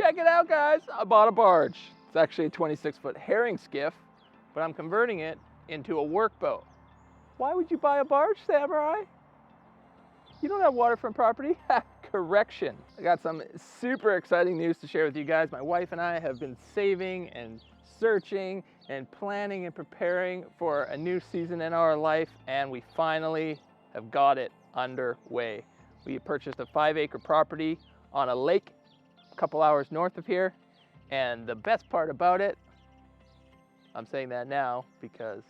Check it out, guys. I bought a barge. It's actually a 26-foot herring skiff, but I'm converting it into a workboat. Why would you buy a barge, Samurai? You don't have waterfront property? Correction. I got some super exciting news to share with you guys. My wife and I have been saving and searching and planning and preparing for a new season in our life, and we finally have got it underway. We purchased a 5-acre property on a lake a couple hours north of here, and the best part about it, I'm saying that now because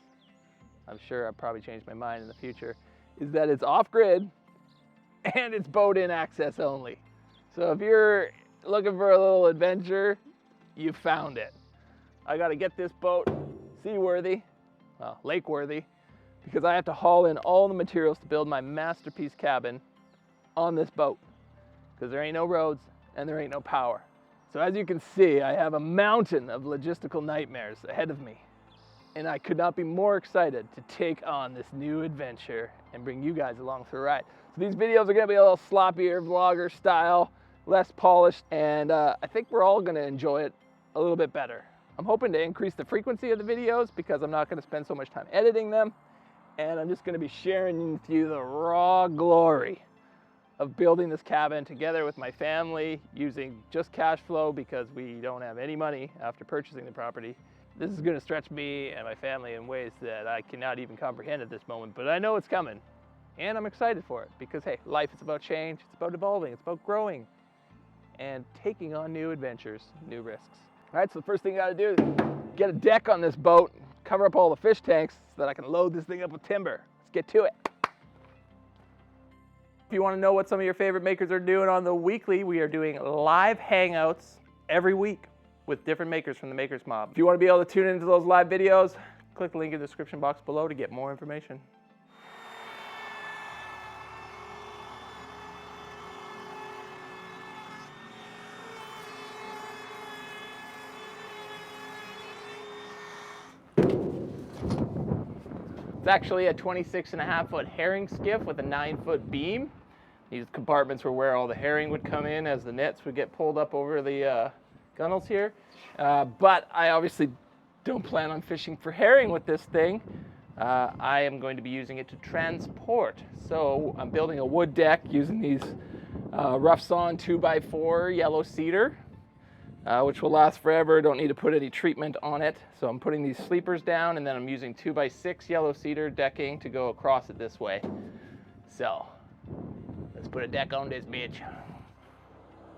I'm sure I'll probably change my mind in the future, is that it's off-grid and it's boat-in access only. So if you're looking for a little adventure, you found it. I gotta get this boat seaworthy, well, lake-worthy, because I have to haul in all the materials to build my masterpiece cabin on this boat, because there ain't no roads and there ain't no power. So as you can see, I have a mountain of logistical nightmares ahead of me, and I could not be more excited to take on this new adventure and bring you guys along for the ride. So these videos are gonna be a little sloppier, vlogger style, less polished, and I think we're all gonna enjoy it a little bit better. I'm hoping to increase the frequency of the videos because I'm not gonna spend so much time editing them, and I'm just gonna be sharing with you the raw glory of building this cabin together with my family using just cash flow because we don't have any money after purchasing the property. This is gonna stretch me and my family in ways that I cannot even comprehend at this moment, but I know it's coming. And I'm excited for it because, hey, life is about change, it's about evolving, it's about growing and taking on new adventures, new risks. All right, so the first thing I gotta do is get a deck on this boat, cover up all the fish tanks so that I can load this thing up with timber. Let's get to it. If you wanna know what some of your favorite makers are doing on the weekly, we are doing live hangouts every week with different makers from the Makers Mob. If you wanna be able to tune into those live videos, click the link in the description box below to get more information. It's actually a 26.5-foot herring skiff with a 9-foot beam. These compartments were where all the herring would come in as the nets would get pulled up over the gunnels here. But I obviously don't plan on fishing for herring with this thing. I am going to be using it to transport. So I'm building a wood deck using these rough sawn 2x4 yellow cedar, which will last forever. Don't need to put any treatment on it. So I'm putting these sleepers down, and then I'm using 2x6 yellow cedar decking to go across it this way. So let's put a deck on this bitch.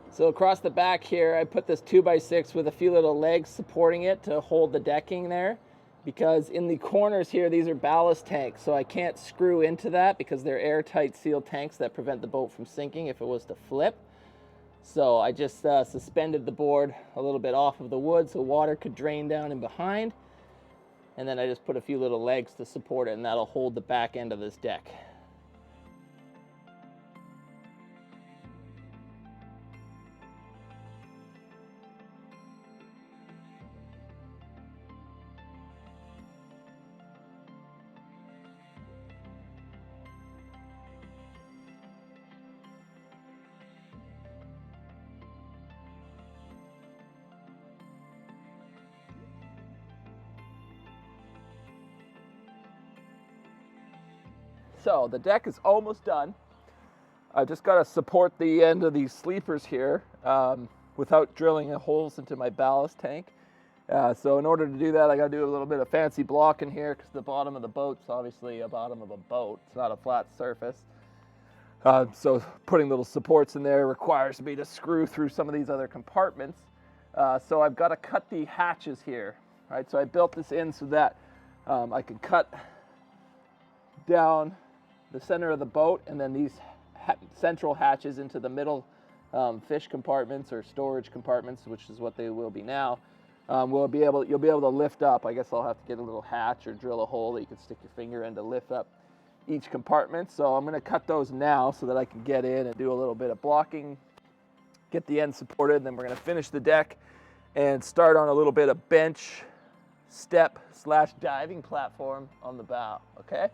So across the back here, I put this 2x6 with a few little legs supporting it to hold the decking there, because in the corners here, these are ballast tanks. So I can't screw into that because they're airtight sealed tanks that prevent the boat from sinking if it was to flip. So I just suspended the board a little bit off of the wood so water could drain down in behind. And then I just put a few little legs to support it, and that'll hold the back end of this deck. So the deck is almost done. I just got to support the end of these sleepers here without drilling holes into my ballast tank. So in order to do that, I got to do a little bit of fancy blocking here because the bottom of the boat's obviously a bottom of a boat. It's not a flat surface. So putting little supports in there requires me to screw through some of these other compartments. So I've got to cut the hatches here. Right? So I built this in so that I could cut down the center of the boat, and then these central hatches into the middle fish compartments or storage compartments, which is what they will be now. You'll be able to lift up. I guess I'll have to get a little hatch or drill a hole that you can stick your finger in to lift up each compartment. So I'm going to cut those now so that I can get in and do a little bit of blocking, get the end supported, and then we're going to finish the deck and start on a little bit of bench, step / diving platform on the bow. Okay?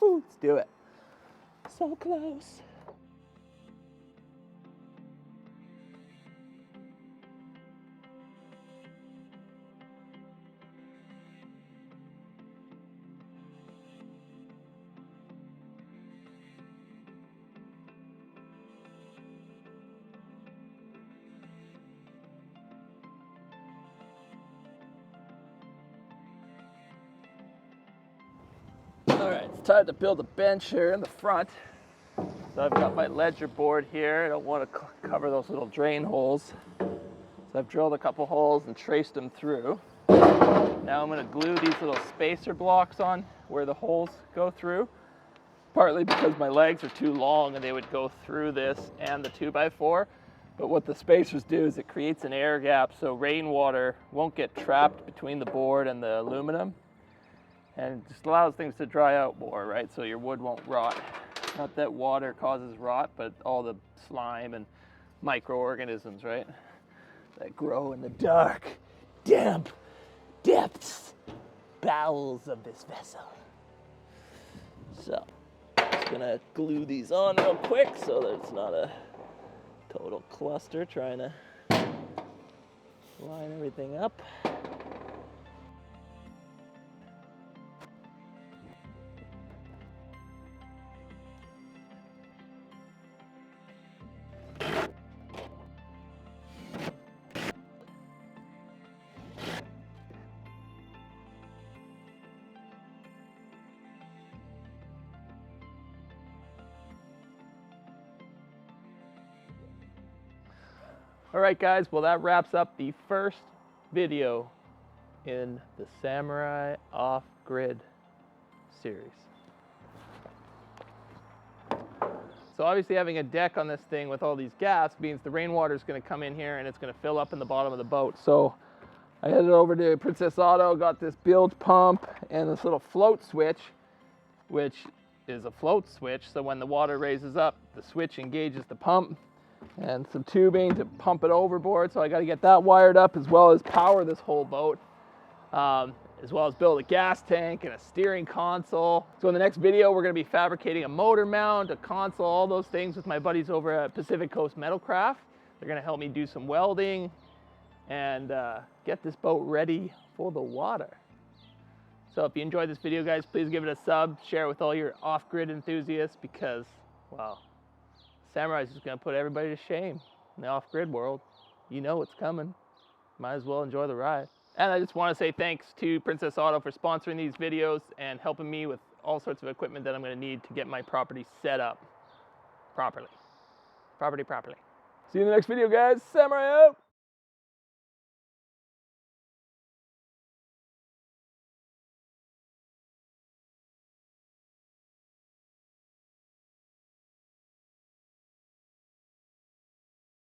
Let's do it. So close. All right, it's time to build a bench here in the front. So I've got my ledger board here. I don't want to cover those little drain holes. So I've drilled a couple holes and traced them through. Now I'm going to glue these little spacer blocks on where the holes go through. Partly because my legs are too long and they would go through this and the 2x4. But what the spacers do is it creates an air gap so rainwater won't get trapped between the board and the aluminum. And it just allows things to dry out more, right? So your wood won't rot. Not that water causes rot, but all the slime and microorganisms, right? That grow in the dark, damp depths, bowels of this vessel. So, just gonna glue these on real quick so that it's not a total cluster trying to line everything up. All right, guys, well, that wraps up the first video in the Samurai Off-Grid series. So obviously having a deck on this thing with all these gaps means the rainwater is going to come in here and it's going to fill up in the bottom of the boat. So I headed over to Princess Auto, got this bilge pump and this little float switch, which is a float switch. So when the water raises up, the switch engages the pump. And some tubing to pump it overboard, so I got to get that wired up as well as power this whole boat, as well as build a gas tank and a steering console. So in the next video we're going to be fabricating a motor mount, a console, all those things with my buddies over at Pacific Coast Metalcraft. They're going to help me do some welding and get this boat ready for the water. So if you enjoyed this video, guys, please give it a sub, share it with all your off-grid enthusiasts because, well, Samurai's just going to put everybody to shame in the off-grid world. You know what's coming. Might as well enjoy the ride. And I just want to say thanks to Princess Auto for sponsoring these videos and helping me with all sorts of equipment that I'm going to need to get my property set up properly. Property. See you in the next video, guys. Samurai out!